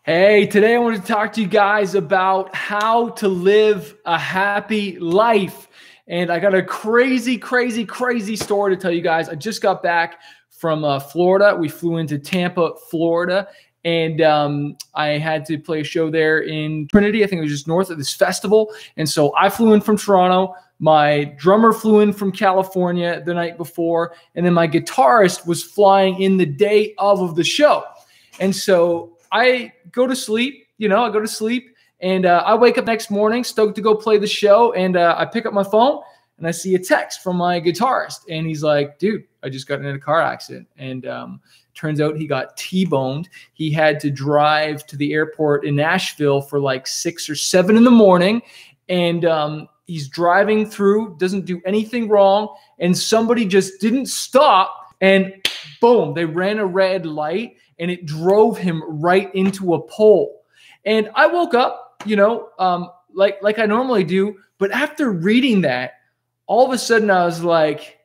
Hey, today I want to talk to you guys about how to live a happy life. And I got a crazy story to tell you guys. I just got back from Florida. We flew into Tampa, Florida, and I had to play a show there in Trinity. I think it was just north of this festival. And so I flew in from Toronto. My drummer flew in from California the night before. And then my guitarist was flying in the day of the show. And so I go to sleep, and I wake up next morning stoked to go play the show. And I pick up my phone and I see a text from my guitarist. And he's like, dude, I just got in a car accident. And turns out he got T-boned. He had to drive to the airport in Nashville for like 6 or 7 in the morning. And he's driving through, doesn't do anything wrong. And somebody just didn't stop. And boom, they ran a red light. And it drove him right into a pole. And I woke up, like I normally do. But after reading that, all of a sudden I was like,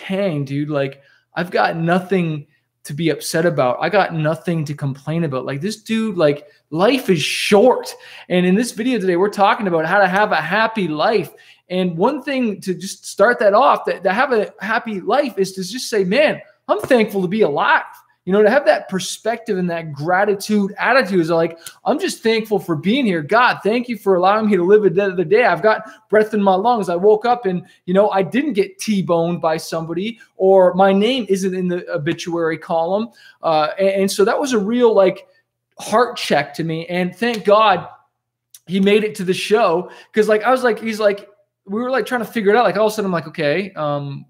dang, dude, like I've got nothing to be upset about. I got nothing to complain about. Like this dude, like life is short. And in this video today, we're talking about how to have a happy life. And one thing to just start that off, to have a happy life is to just say, man, I'm thankful to be alive. To have that perspective and that gratitude attitude is like, I'm just thankful for being here. God, thank you for allowing me to live another day. I've got breath in my lungs. I woke up and, I didn't get T-boned by somebody, or my name isn't in the obituary column. And so that was a real heart check to me. And thank God he made it to the show. Cause we were trying to figure it out. Like all of a sudden I'm like, okay,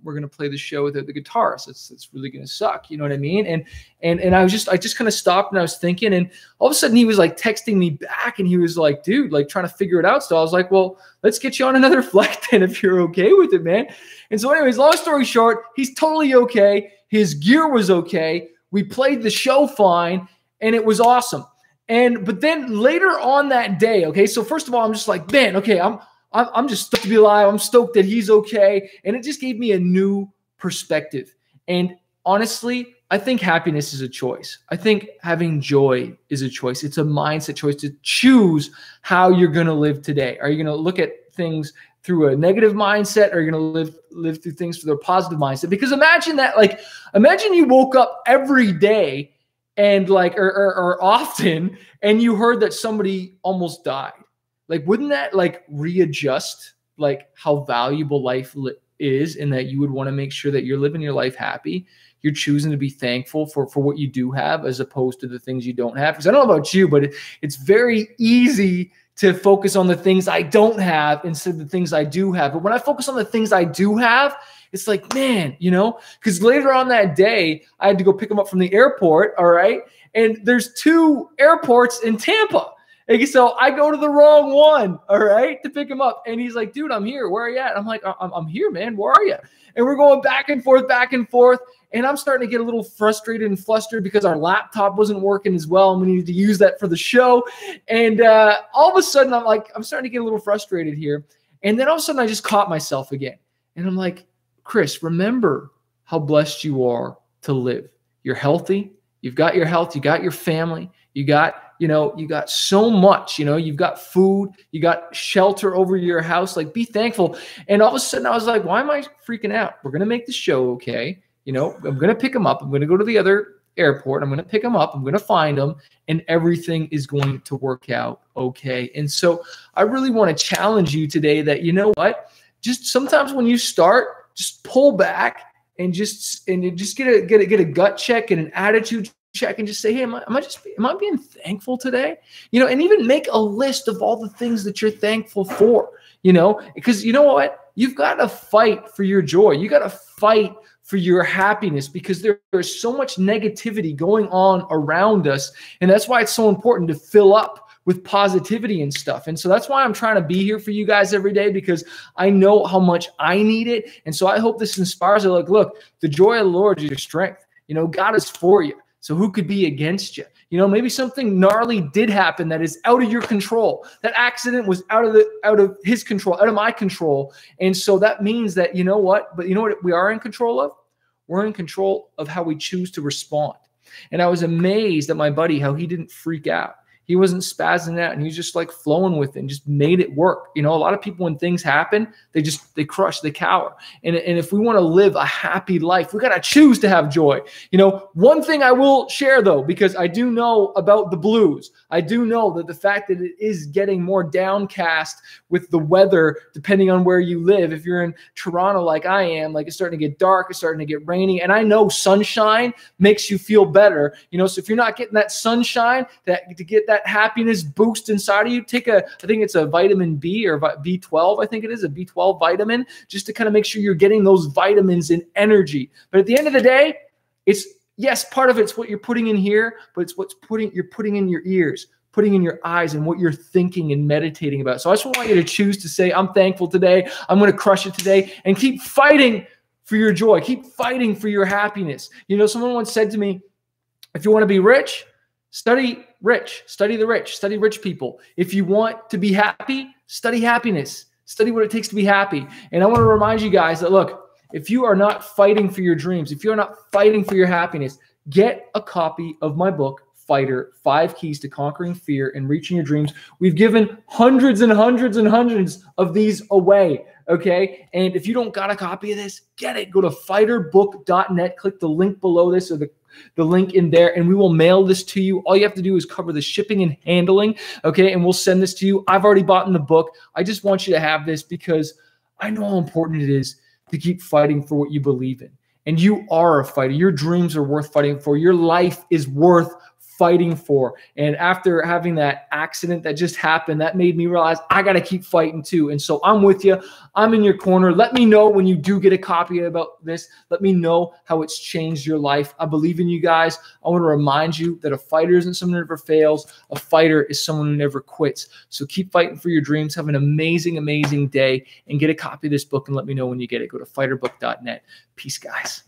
we're going to play the show with the guitarist. It's really going to suck. You know what I mean? And I just kind of stopped and I was thinking, and all of a sudden he was like texting me back and he was like, dude, like trying to figure it out. So I was like, well, let's get you on another flight then if you're okay with it, man. And so anyways, long story short, he's totally okay. His gear was okay. We played the show fine and it was awesome. But then later on that day, okay, so first of all, I'm just like, man, okay, I'm just stoked to be alive. I'm stoked that he's okay. And it just gave me a new perspective. And honestly, I think happiness is a choice. I think having joy is a choice. It's a mindset choice to choose how you're going to live today. Are you going to look at things through a negative mindset, or are you going to live through things through a positive mindset? Because imagine that, imagine you woke up every day and or often, and you heard that somebody almost died. Wouldn't that readjust how valuable life is, and that you would want to make sure that you're living your life happy? You're choosing to be thankful for what you do have as opposed to the things you don't have. Because I don't know about you, but it's very easy to focus on the things I don't have instead of the things I do have. But when I focus on the things I do have, it's like, man, because later on that day, I had to go pick him up from the airport. All right. And there's 2 airports in Tampa. And so I go to the wrong one, all right, to pick him up. And he's like, dude, I'm here. Where are you at? I'm like, I'm here, man. Where are you? And we're going back and forth. And I'm starting to get a little frustrated and flustered because our laptop wasn't working as well. And we needed to use that for the show. And all of a sudden, I'm starting to get a little frustrated here. And then all of a sudden, I just caught myself again. And I'm like, Chris, remember how blessed you are to live. You're healthy. You've got your health. You got your family. You got so much, you've got food, you got shelter over your house, be thankful. And all of a sudden I was like, why am I freaking out? We're going to make the show. Okay. I'm going to pick him up. I'm going to go to the other airport. I'm going to pick him up. I'm going to find him, and everything is going to work out. Okay. And so I really want to challenge you today that, what, just sometimes when you start, just pull back and just get a gut check and an attitude check and just say, hey, am I being thankful today? And even make a list of all the things that you're thankful for, because you know what? You've got to fight for your joy. You got to fight for your happiness, because there's so much negativity going on around us. And that's why it's so important to fill up with positivity and stuff. And so that's why I'm trying to be here for you guys every day, because I know how much I need it. And so I hope this inspires you. Look, the joy of the Lord is your strength. God is for you. So who could be against you? Maybe something gnarly did happen that is out of your control. That accident was out of his control, out of my control. And so that means that, you know what? But you know what we are in control of? We're in control of how we choose to respond. And I was amazed at my buddy, how he didn't freak out. He wasn't spazzing out, and he was just like flowing with it and just made it work. You know, a lot of people, when things happen, they crush, they cower. And if we want to live a happy life, we got to choose to have joy. You know, one thing I will share though, because I do know about the blues. I do know that the fact that it is getting more downcast with the weather, depending on where you live. If you're in Toronto like I am, like it's starting to get dark, it's starting to get rainy. And I know sunshine makes you feel better. You know, so if you're not getting that sunshine, to get that happiness boost inside of you, take I think it's a vitamin B or B12, I think it is a B12 vitamin, just to kind of make sure you're getting those vitamins and energy. But at the end of the day, it's, yes, part of it's what you're putting in here, but it's you're putting in your ears, putting in your eyes, and what you're thinking and meditating about. So I just want you to choose to say, I'm thankful today. I'm going to crush it today, and keep fighting for your joy. Keep fighting for your happiness. You know, someone once said to me, if you want to be rich, study rich, study the rich, study rich people. If you want to be happy, study happiness, study what it takes to be happy. And I want to remind you guys that, look, if you are not fighting for your dreams, if you're not fighting for your happiness, get a copy of my book, Fighter, 5 Keys to Conquering Fear and Reaching Your Dreams. We've given hundreds and hundreds and hundreds of these away, okay? And if you don't got a copy of this, get it. Go to fighterbook.net, click the link below this or the link in there, and we will mail this to you. All you have to do is cover the shipping and handling, okay? And we'll send this to you. I've already bought in the book. I just want you to have this because I know how important it is to keep fighting for what you believe in. And you are a fighter. Your dreams are worth fighting for. Your life is worth fighting for. And after having that accident that just happened, that made me realize I got to keep fighting too. And so I'm with you. I'm in your corner. Let me know when you do get a copy about this. Let me know how it's changed your life. I believe in you guys. I want to remind you that a fighter isn't someone who never fails. A fighter is someone who never quits. So keep fighting for your dreams. Have an amazing, amazing day, and get a copy of this book and let me know when you get it. Go to fighterbook.net. Peace, guys.